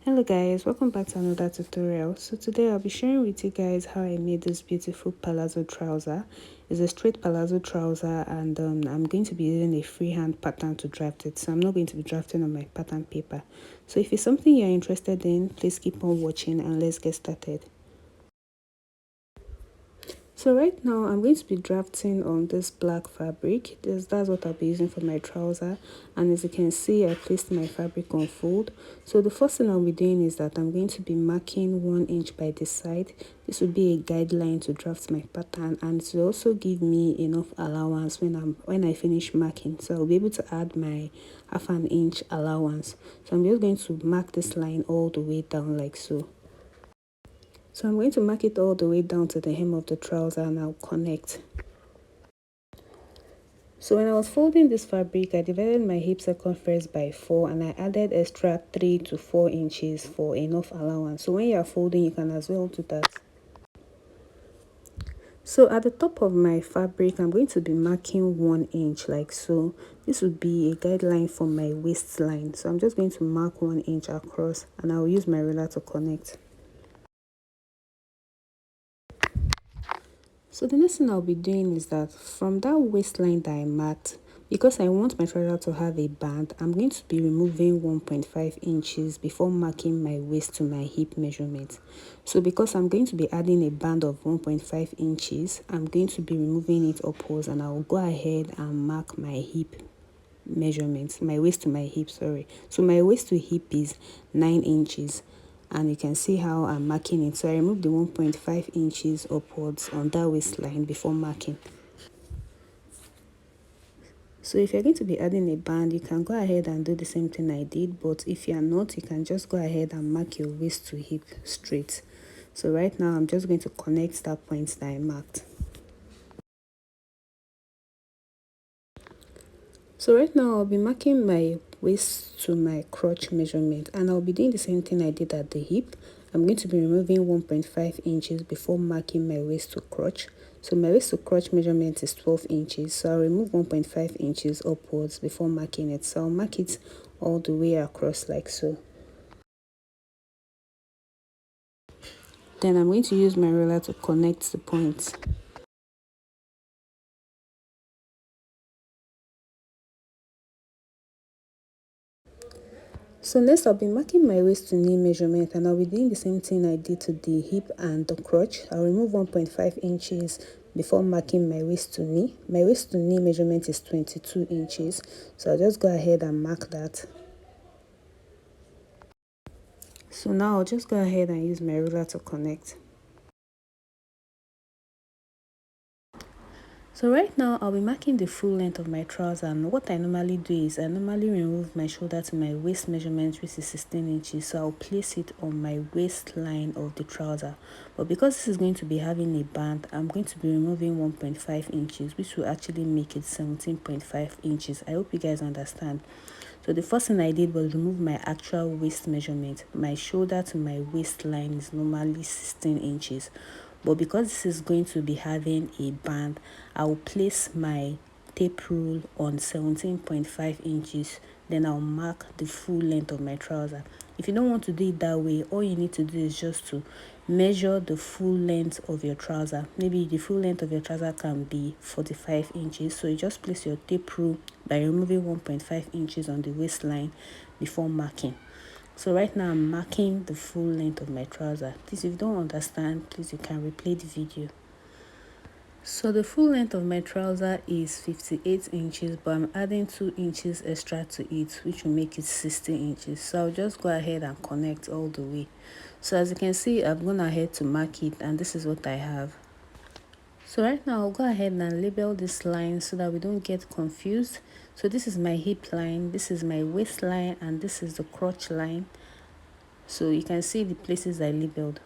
Hello guys, welcome back to another tutorial. So today I'll be sharing with you guys how I made this beautiful palazzo trouser. It's a straight palazzo trouser, and I'm going to be using a freehand pattern to draft it. So I'm not going to be drafting on my pattern paper. So if it's something you're interested in, please keep on watching and let's get started. So right now I'm going to be drafting on this black fabric. That's what I'll be using for my trouser, and as you can see I placed my fabric on fold. So the first thing I'll be doing is that I'm going to be marking 1 inch by this side. This will be a guideline to draft my pattern, and it will also give me enough allowance when I finish marking, so I'll be able to add my half an inch allowance. So I'm just going to mark this line all the way down like so. So I'm going to mark it all the way down to the hem of the trouser and I'll connect. So when I was folding this fabric, I divided my hip circumference by 4 and I added extra 3 to 4 inches for enough allowance. So when you are folding, you can as well do that. So at the top of my fabric, I'm going to be marking 1 inch like so. This would be a guideline for my waistline. So I'm just going to mark 1 inch across and I'll use my ruler to connect. So the next thing I'll be doing is that from that waistline that I marked, because I want my trouser to have a band, I'm going to be removing 1.5 inches before marking my waist to my hip measurement. So because I'm going to be adding a band of 1.5 inches, I'm going to be removing it upwards and I'll go ahead and mark my hip measurements, my waist to my hip, sorry. So my waist to hip is 9 inches. And you can see how I'm marking it. So I removed the 1.5 inches upwards on that waistline before marking. So if you're going to be adding a band, you can go ahead and do the same thing I did, but if you're not, you can just go ahead and mark your waist to hip straight. So right now I'm just going to connect that point that I marked. So right now I'll be marking my waist to my crotch measurement, and I'll be doing the same thing I did at the hip. I'm going to be removing 1.5 inches before marking my waist to crotch. So my waist to crotch measurement is 12 inches. So I'll remove 1.5 inches upwards before marking it. So I'll mark it all the way across like so. Then I'm going to use my ruler to connect the points. So next I'll be marking my waist to knee measurement, and I'll be doing the same thing I did to the hip and the crotch. I'll remove 1.5 inches before marking my waist to knee. My waist to knee measurement is 22 inches. So I'll just go ahead and mark that. So now I'll just go ahead and use my ruler to connect. So right now I'll be marking the full length of my trouser, and what I normally do is I normally remove my shoulder to my waist measurement, which is 16 inches. So I'll place it on my waistline of the trouser, but because this is going to be having a band, I'm going to be removing 1.5 inches, which will actually make it 17.5 inches. I hope you guys understand. So the first thing I did was remove my actual waist measurement. My shoulder to my waistline is normally 16 inches. But because this is going to be having a band, I will place my tape rule on 17.5 inches. Then I'll mark the full length of my trouser. If you don't want to do it that way, all you need to do is just to measure the full length of your trouser. Maybe the full length of your trouser can be 45 inches. So you just place your tape rule by removing 1.5 inches on the waistline before marking. So right now I'm marking the full length of my trouser. Please, if you don't understand, please you can replay the video. So the full length of my trouser is 58 inches, but I'm adding 2 inches extra to it, which will make it 60 inches. So I'll just go ahead and connect all the way. So as you can see, I've gone ahead to mark it, and this is what I have. So right now I'll go ahead and label this line so that we don't get confused. So this is my hip line, this is my waistline, and this is the crotch line. So you can see the places I labeled.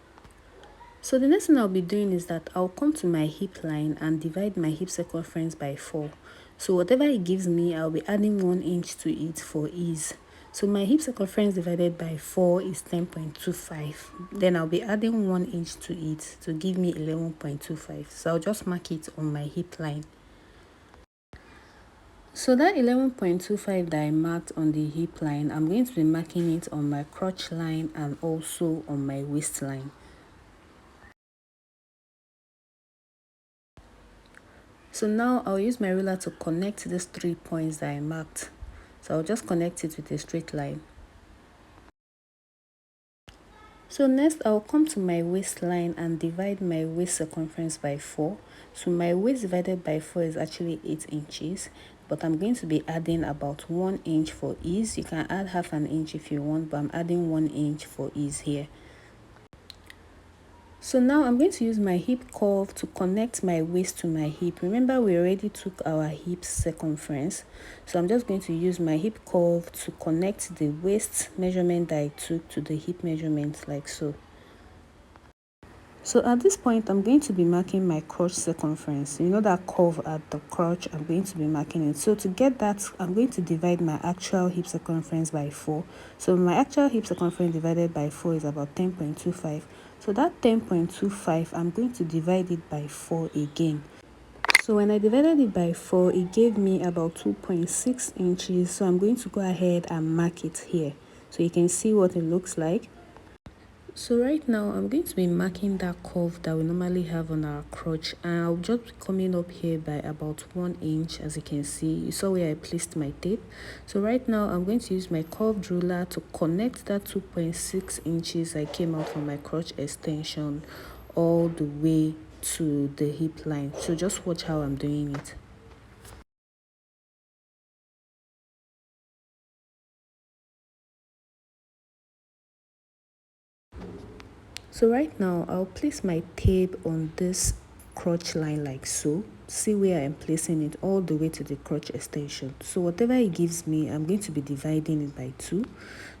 So the next thing I'll be doing is that I'll come to my hip line and divide my hip circumference by 4. So whatever it gives me, I'll be adding 1 inch to it for ease. So my hip circumference divided by 4 is 10.25. Then I'll be adding 1 inch to it to give me 11.25. So I'll just mark it on my hip line. So that 11.25 that I marked on the hip line, I'm going to be marking it on my crotch line and also on my waistline. So now I'll use my ruler to connect these 3 points that I marked. So I'll just connect it with a straight line. So next I'll come to my waistline and divide my waist circumference by 4. So my waist divided by 4 is actually 8 inches, but I'm going to be adding about 1 inch for ease. You can add half an inch if you want, but I'm adding 1 inch for ease here. So now I'm going to use my hip curve to connect my waist to my hip. Remember, we already took our hip circumference. So I'm just going to use my hip curve to connect the waist measurement that I took to the hip measurement, like so. So at this point, I'm going to be marking my crotch circumference. You know that curve at the crotch, I'm going to be marking it. So to get that, I'm going to divide my actual hip circumference by 4. So my actual hip circumference divided by 4 is about 10.25. So that 10.25, I'm going to divide it by 4 again. So when I divided it by 4, it gave me about 2.6 inches. So I'm going to go ahead and mark it here. So you can see what it looks like. So right now I'm going to be marking that curve that we normally have on our crotch, and I'll just be coming up here by about 1 inch. As you can see, you saw where I placed my tape. So right now I'm going to use my curved ruler to connect that 2.6 inches I came out from my crotch extension all the way to the hip line. So just watch how I'm doing it. So right now I'll place my tape on this crotch line like so. See where I'm placing it all the way to the crotch extension. So whatever it gives me, I'm going to be dividing it by 2.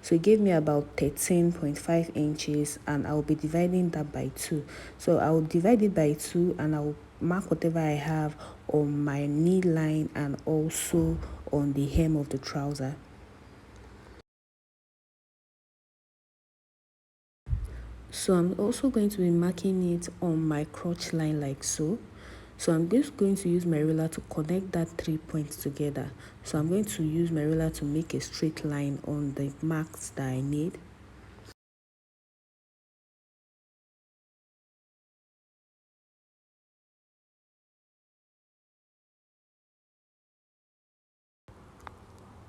So it gave me about 13.5 inches, and I'll be dividing that by 2. So I'll divide it by 2 and I'll mark whatever I have on my knee line and also on the hem of the trouser. So I'm also going to be marking it on my crotch line like so. So I'm just going to use my ruler to connect that 3 points together. So I'm going to use my ruler to make a straight line on the marks that I made.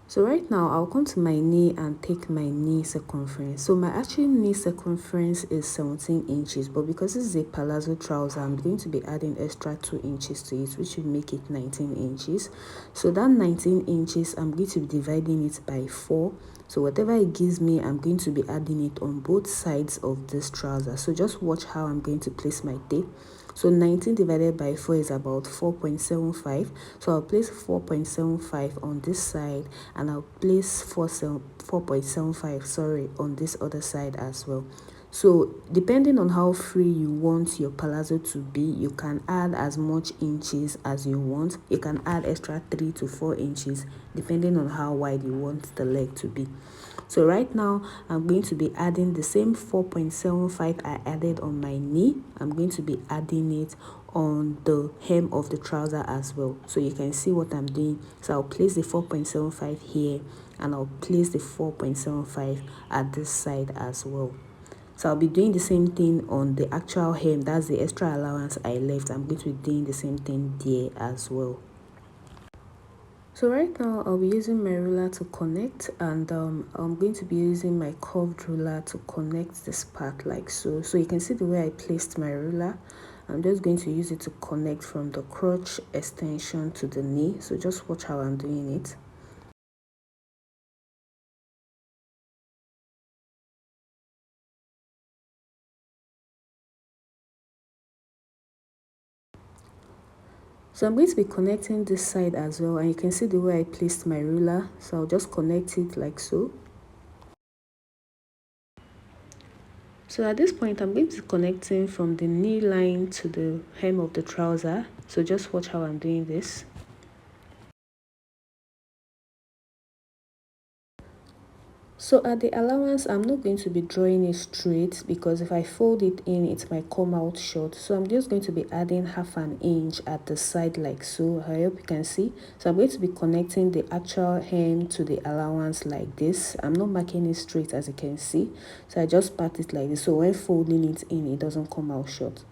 So right now I'll come to my knee and take my knee circumference. So my actual knee circumference is 17 inches, but because this is a palazzo trouser, I'm going to be adding extra 2 inches to it, which will make it 19 inches. So that 19 inches, I'm going to be dividing it by 4. So whatever it gives me, I'm going to be adding it on both sides of this trouser. So just watch how I'm going to place my tape. So 19 divided by 4 is about 4.75. So I'll place 4.75 on this side, and I'll place 4.75, sorry, on this other side as well. So depending on how free you want your palazzo to be, you can add as much inches as you want. You can add extra 3 to 4 inches depending on how wide you want the leg to be. So right now I'm going to be adding the same 4.75 I added on my knee. I'm going to be adding it on the hem of the trouser as well, so you can see what I'm doing. So I'll place the 4.75 here, and I'll place the 4.75 at this side as well. So I'll be doing the same thing on the actual hem. That's the extra allowance I left. I'm going to be doing the same thing there as well. So right now I'll be using my ruler to connect, and I'm going to be using my curved ruler to connect this part like so. So you can see the way I placed my ruler. I'm just going to use it to connect from the crotch extension to the knee. So just watch how I'm doing it. So I'm going to be connecting this side as well, and you can see the way I placed my ruler. So I'll just connect it like so. So at this point, I'm going to be connecting from the knee line to the hem of the trouser. So just watch how I'm doing this. So at the allowance, I'm not going to be drawing it straight because if I fold it in, it might come out short. So I'm just going to be adding half an inch at the side like so. I hope you can see. So I'm going to be connecting the actual hem to the allowance like this. I'm not marking it straight as you can see. So I just pat it like this. So when folding it in, it doesn't come out short.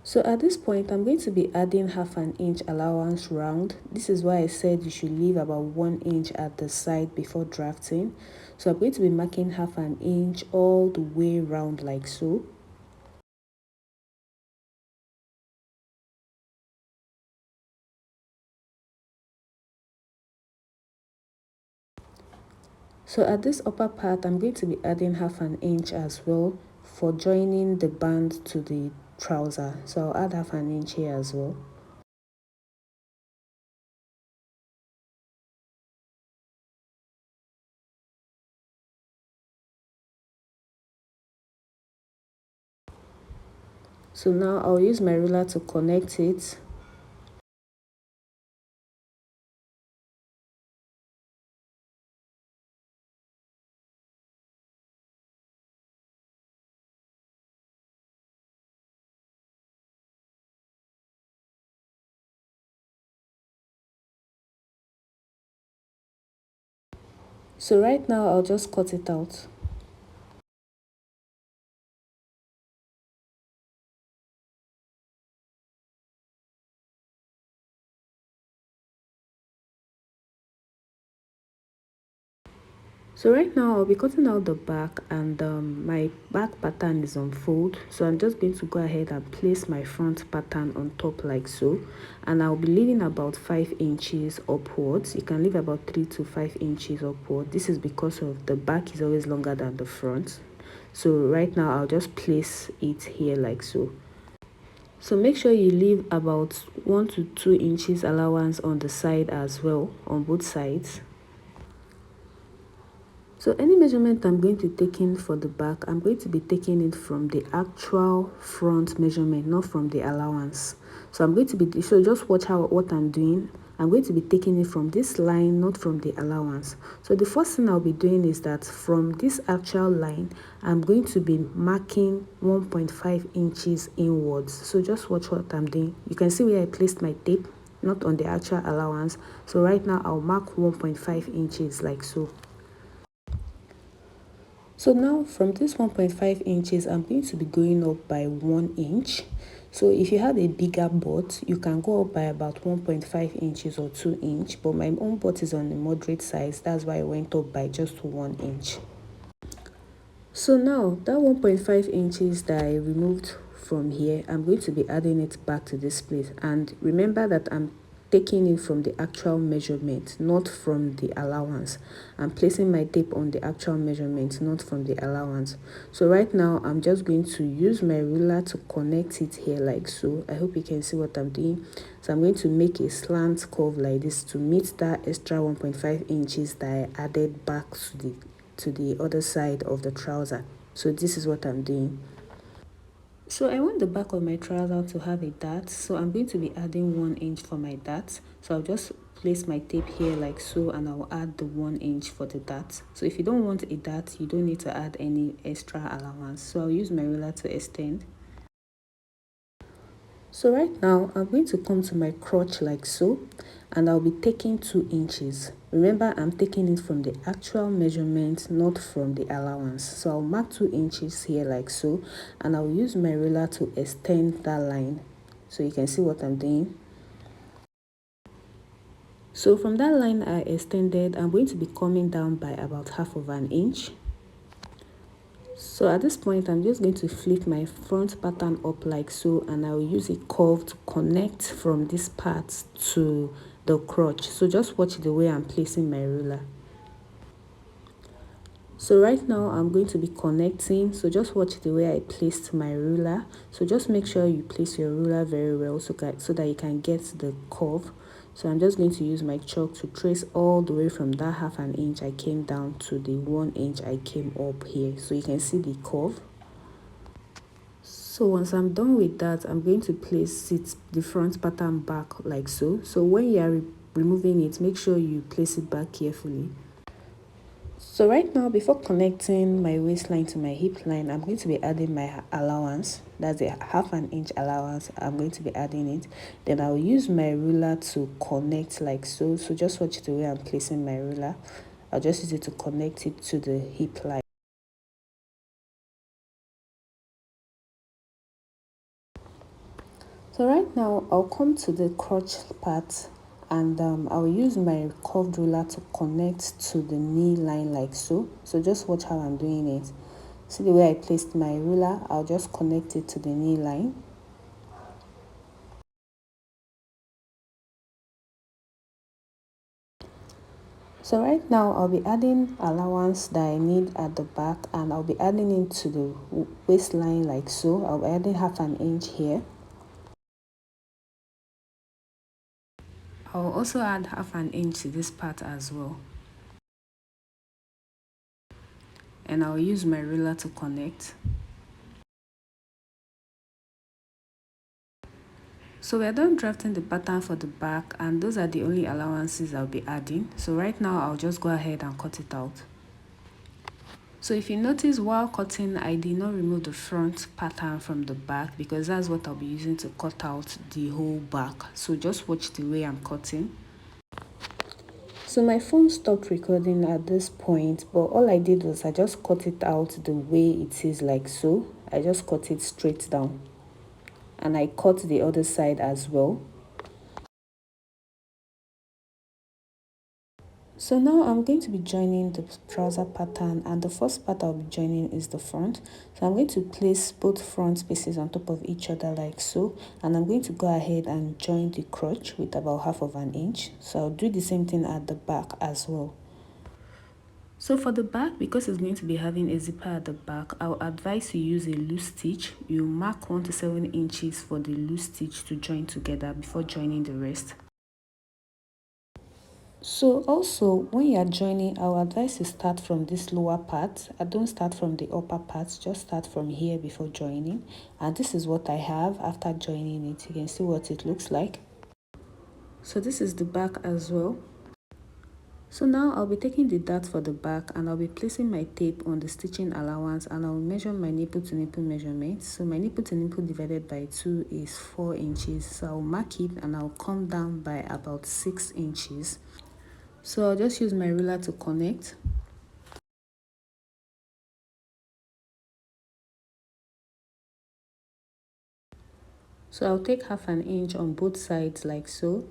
So at this point, I'm going to be adding half an inch allowance round. This is why I said you should leave about 1 inch at the side before drafting. So I'm going to be marking half an inch all the way round like so. So at this upper part, I'm going to be adding half an inch as well for joining the band to the trouser. So I'll add half an inch here as well. So now I'll use my ruler to connect it. So right now I'll just cut it out. So right now I'll be cutting out the back and my back pattern is on fold. So I'm just going to go ahead and place my front pattern on top like so. And I'll be leaving about 5 inches upwards. You can leave about 3 to 5 inches upward. This is because of the back is always longer than the front. So right now I'll just place it here like so. So make sure you leave about 1 to 2 inches allowance on the side as well, on both sides. So any measurement I'm going to take in for the back, I'm going to be taking it from the actual front measurement, not from the allowance. So I'm going to be, so just watch what I'm doing. I'm going to be taking it from this line, not from the allowance. So the first thing I'll be doing is that from this actual line, I'm going to be marking 1.5 inches inwards. So just watch what I'm doing. You can see where I placed my tape, not on the actual allowance. So right now I'll mark 1.5 inches like so. So now from this 1.5 inches, I'm going to be going up by 1 inch. So if you have a bigger butt, you can go up by about 1.5 inches or 2 inch. But my own butt is on a moderate size. That's why I went up by just 1 inch. So now that 1.5 inches that I removed from here, I'm going to be adding it back to this place. And remember that I'm taking it from the actual measurement, not from the allowance. I'm placing my tape on the actual measurement, not from the allowance. So right now I'm just going to use my ruler to connect it here like so. I hope you can see what I'm doing. So I'm going to make a slant curve like this to meet that extra 1.5 inches that I added back to the other side of the trouser. So this is what I'm doing. So I want the back of my trouser to have a dart, so I'm going to be adding 1 inch for my dart. So I'll just place my tape here like so, and I'll add the 1 inch for the dart. So if you don't want a dart, you don't need to add any extra allowance. So I'll use my ruler to extend. So right now I'm going to come to my crotch like so, and I'll be taking 2 inches. Remember, I'm taking it from the actual measurement, not from the allowance. So I'll mark 2 inches here like so, and I'll use my ruler to extend that line so you can see what I'm doing. So from that line I extended, I'm going to be coming down by about half of an inch. So at this point, I'm just going to flip my front pattern up like so, and I'll use a curve to connect from this part to the crotch. So just watch the way I'm placing my ruler. So right now I'm going to be connecting, so just watch the way I placed my ruler. So just make sure you place your ruler very well so that you can get the curve. So I'm just going to use my chalk to trace all the way from that half an inch I came down to the 1 inch I came up here, so you can see the curve. So once I'm done with that, I'm going to place the front pattern back like so. So when you are removing it, make sure you place it back carefully. So right now, before connecting my waistline to my hip line, I'm going to be adding my allowance. That's a half an inch allowance. I'm going to be adding it. Then I'll use my ruler to connect like so. So just watch the way I'm placing my ruler. I'll just use it to connect it to the hip line. So right now, I'll come to the crotch part, and I'll use my curved ruler to connect to the knee line like so. So just watch how I'm doing it. See the way I placed my ruler, I'll just connect it to the knee line. So right now, I'll be adding allowance that I need at the back, and I'll be adding it to the waistline like so. I'll be adding half an inch here. I'll also add half an inch to this part as well. And I'll use my ruler to connect. So we're done drafting the pattern for the back, and those are the only allowances I'll be adding. So right now, I'll just go ahead and cut it out. So if you notice, while cutting, I did not remove the front pattern from the back because that's what I'll be using to cut out the whole back. So just watch the way I'm cutting. So my phone stopped recording at this point, but all I did was I just cut it out the way it is like so. I just cut it straight down, and I cut the other side as well. So now I'm going to be joining the trouser pattern, and the first part I'll be joining is the front. So I'm going to place both front pieces on top of each other like so, and I'm going to go ahead and join the crotch with about half of an inch. So I'll do the same thing at the back as well. So for the back, because it's going to be having a zipper at the back, I'll advise you use a loose stitch. You mark 1 to 7 inches for the loose stitch to join together before joining the rest. So also, when you are joining, I would advise you start from this lower part. I don't start from the upper part, just start from here before joining. And this is what I have after joining it. You can see what it looks like. So this is the back as well. So now I'll be taking the dart for the back, and I'll be placing my tape on the stitching allowance, and I'll measure my nipple to nipple measurement. So my nipple to nipple divided by 2 is 4 inches. So I'll mark it, and I'll come down by about 6 inches. So I'll just use my ruler to connect. So I'll take half an inch on both sides like so.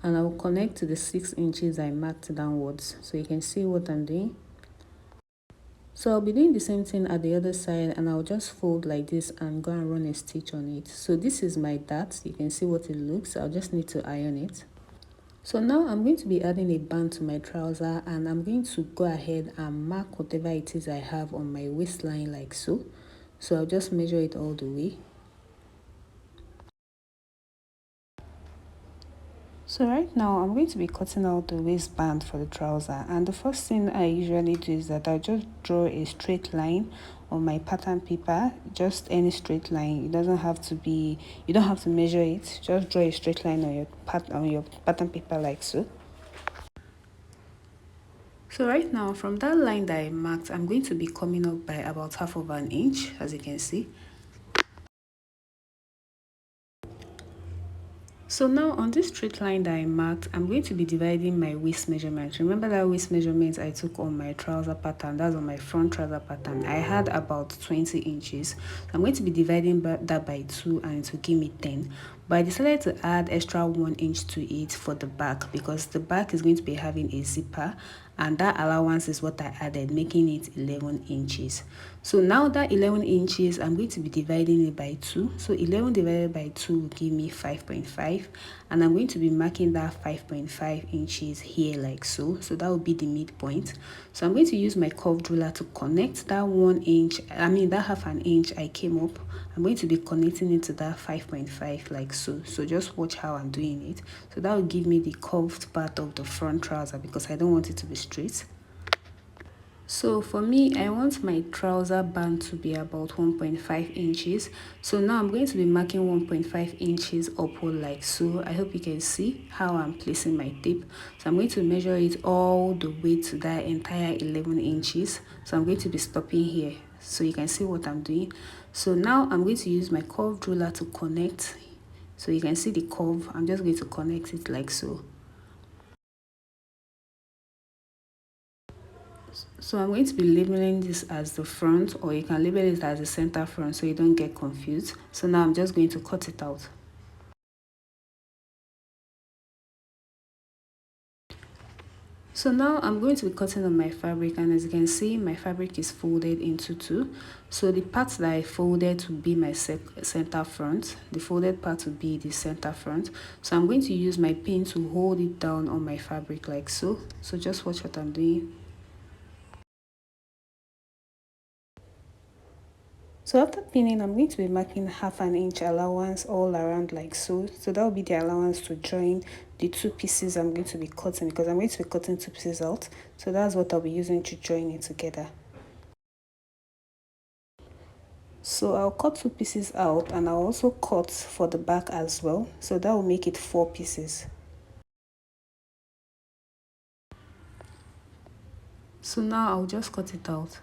And I'll connect to the 6 inches I marked downwards. So you can see what I'm doing. So I'll be doing the same thing at the other side, and I'll just fold like this and go and run a stitch on it. So this is my dart. You can see what it looks. I'll just need to iron it. So now I'm going to be adding a band to my trouser, and I'm going to go ahead and mark whatever it is I have on my waistline like so. So I'll just measure it all the way. So right now I'm going to be cutting out the waistband for the trouser, and the first thing I usually do is that I just draw a straight line on my pattern paper, just any straight line. It doesn't have to be, you don't have to measure it, just draw a straight line on your pattern paper like so. So right now, from that line that I marked, I'm going to be coming up by about half of an inch, as you can see. So now on this straight line that I marked, I'm going to be dividing my waist measurement. Remember that waist measurement I took on my trouser pattern, that's on my front trouser pattern. I had about 20 inches. So I'm going to be dividing that by 2, and it will give me 10. But I decided to add extra 1 inch to it for the back, because the back is going to be having a zipper, and that allowance is what I added, making it 11 inches. So now that 11 inches, I'm going to be dividing it by 2. So 11 divided by 2 will give me 5.5, and I'm going to be marking that 5.5 inches here like so. So that will be the midpoint. So I'm going to use my curved ruler to connect that 1 inch, that half an inch I came up. I'm going to be connecting it to that 5.5 like so. So just watch how I'm doing it. So that will give me the curved part of the front trouser, because I don't want it to be straight. So for me, I want my trouser band to be about 1.5 inches. So now I'm going to be marking 1.5 inches upward like so. I hope you can see how I'm placing my tape. So I'm going to measure it all the way to that entire 11 inches. So I'm going to be stopping here so you can see what I'm doing. So now I'm going to use my curved ruler to connect. So you can see the curve. I'm just going to connect it like so. So I'm going to be labeling this as the front, or you can label it as the center front so you don't get confused. So now I'm just going to cut it out. So now I'm going to be cutting on my fabric, and as you can see, my fabric is folded into two. So the part that I folded will be my center front. The folded part will be the center front. So I'm going to use my pin to hold it down on my fabric like so. So just watch what I'm doing. So after pinning, I'm going to be marking half an inch allowance all around like so. So that will be the allowance to join the two pieces I'm going to be cutting, because I'm going to be cutting two pieces out. So that's what I'll be using to join it together. So I'll cut two pieces out, and I'll also cut for the back as well. So that will make it 4 pieces. So now I'll just cut it out.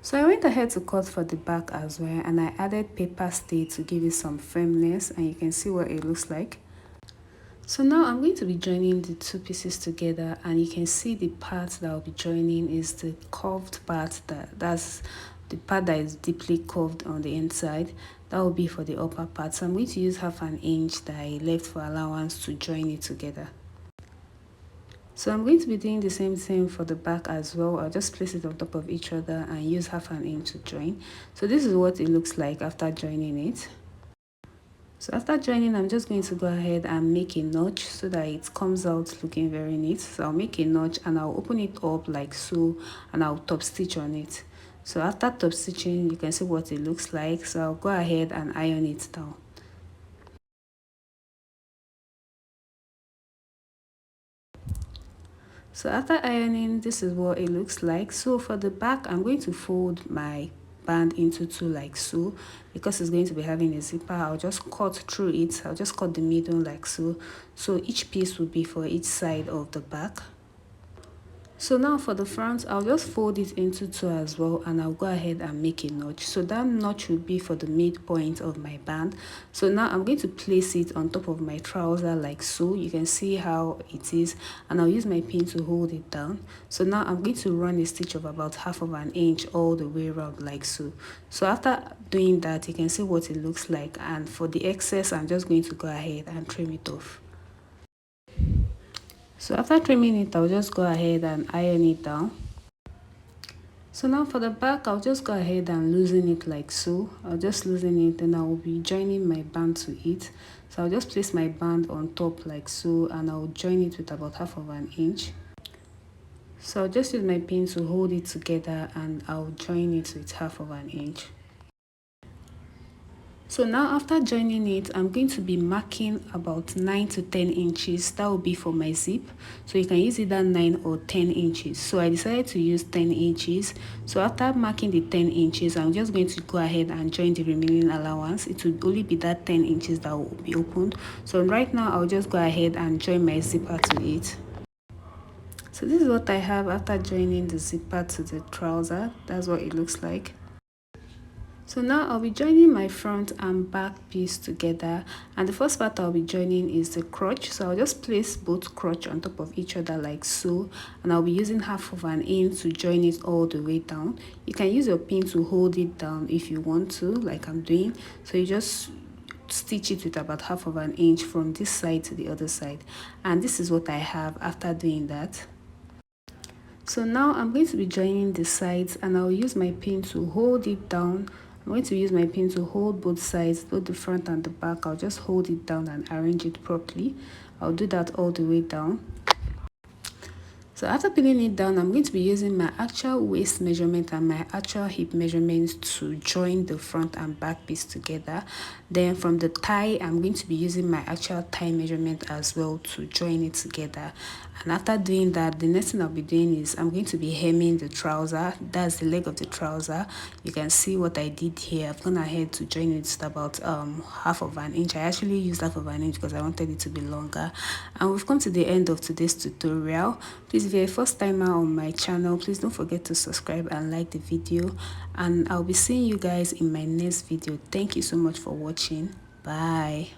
So I went ahead to cut for the back as well, and I added paper stay to give it some firmness, and you can see what it looks like. So now I'm going to be joining the two pieces together, and you can see the part that I'll be joining is the curved part. That's the part that is deeply curved on the inside. That will be for the upper part. So I'm going to use half an inch that I left for allowance to join it together. So I'm going to be doing the same thing for the back as well. I'll just place it on top of each other and use half an inch to join. So this is what it looks like after joining it. So after joining, I'm just going to go ahead and make a notch so that it comes out looking very neat. So I'll make a notch and I'll open it up like so, and I'll top stitch on it. So after top stitching, you can see what it looks like. So I'll go ahead and iron it down. So after ironing, this is what it looks like. So for the back, I'm going to fold my band into two like so, because it's going to be having a zipper. I'll just cut through it. I'll just cut the middle like so. So each piece will be for each side of the back. So now for the front, I'll just fold it into two as well, and I'll go ahead and make a notch. So that notch will be for the midpoint of my band. So now I'm going to place it on top of my trouser like so. You can see how it is, and I'll use my pin to hold it down. So now I'm going to run a stitch of about half of an inch all the way around like so. So after doing that, you can see what it looks like, and for the excess, I'm just going to go ahead and trim it off. So after trimming it, I'll just go ahead and iron it down. So now for the back, I'll just go ahead and loosen it like so. I'll just loosen it, and I'll be joining my band to it. So I'll just place my band on top like so, and I'll join it with about half of an inch. So I'll just use my pin to hold it together, and I'll join it with half of an inch. So now after joining it, I'm going to be marking about 9 to 10 inches. That will be for my zip. So you can use either 9 or 10 inches. So I decided to use 10 inches. So after marking the 10 inches, I'm just going to go ahead and join the remaining allowance. It will only be that 10 inches that will be opened. So right now, I'll just go ahead and join my zipper to it. So this is what I have after joining the zipper to the trouser. That's what it looks like. So now I'll be joining my front and back piece together, and the first part I'll be joining is the crotch. So I'll just place both crotch on top of each other like so, and I'll be using half of an inch to join it all the way down. You can use your pin to hold it down if you want to, like I'm doing. So you just stitch it with about half of an inch from this side to the other side, and this is what I have after doing that. So now I'm going to be joining the sides, and I'll use my pin to hold it down. I'm going to use my pin to hold both sides, both the front and the back. I'll just hold it down and arrange it properly. I'll do that all the way down. So after pinning it down, I'm going to be using my actual waist measurement and my actual hip measurements to join the front and back piece together. Then from the thigh, I'm going to be using my actual thigh measurement as well to join it together. And after doing that, the next thing I'll be doing is I'm going to be hemming the trouser. That's the leg of the trouser. You can see what I did here. I've gone ahead to join it to about half of an inch. I actually used half of an inch because I wanted it to be longer. And we've come to the end of today's tutorial. Please, if you're a first timer on my channel, please don't forget to subscribe and like the video. And I'll be seeing you guys in my next video. Thank you so much for watching. Bye.